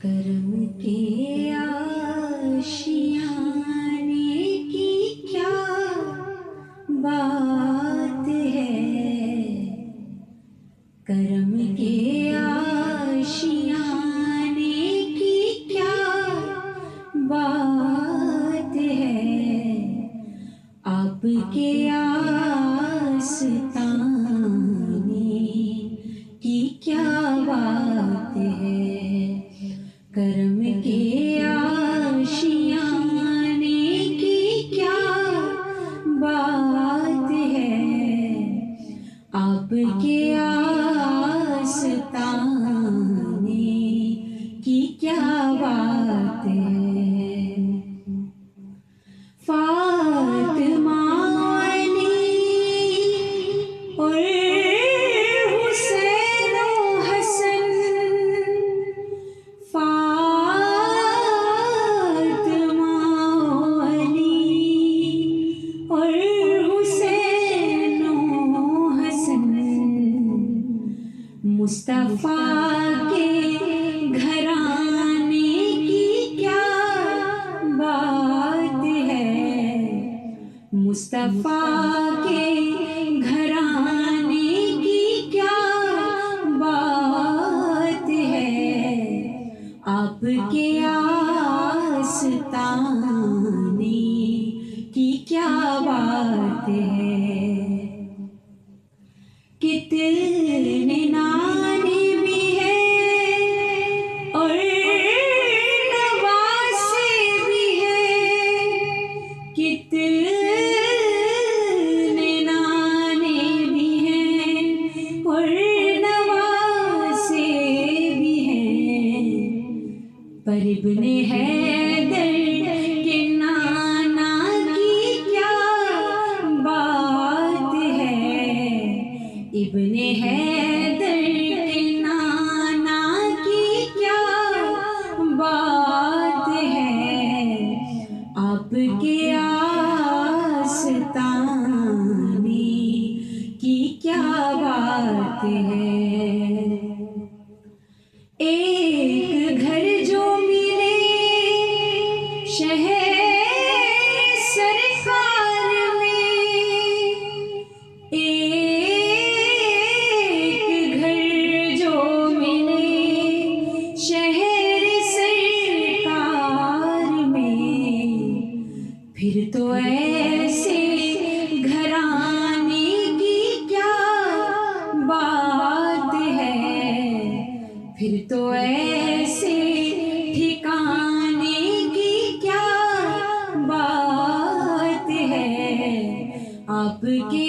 کرم کے آشیانے کی کیا بات ہے، کرم کے آشیانے کی کیا بات ہے، آپ کے آستانے کی کیا بات ہے، کرم کے آشیانے کی کیا بات ہے، آپ کے آستانے کی کیا بات ہے۔ فاطمہ اور حسین و حسن، فاطمہ علی اور حسین و حسن، مصطفیٰ کے گھرانے کی کیا بات ہے، مصطفیٰ کے گھرانے کی کیا بات ہے، آپ کے آستانے کی کیا بات ہے۔ کتنے نانے بھی ہیں اور نواسے بھی ہیں، کتنے نانے بھی ہیں اور نواسے بھی ہیں، پر ابن حیدر کے نانا کی کیا بات ہے، ابن حیدر کے نانا کی کیا بات ہے، آپ کے آستانے کی کیا بات ہے۔ ایک گھر جو ملے شہر سرکار میں، ایک گھر جو ملے شہر سرکار میں، پھر تو ایسے گھرانے کی کیا بات ہے، پھر تو ایسے ٹھکانے کی کیا بات ہے، آپ کے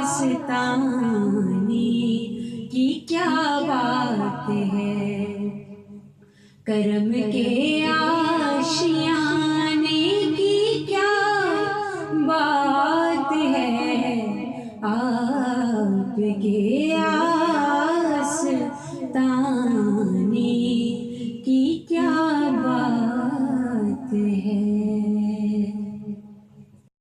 آستانے کی کیا بات ہے، کرم کے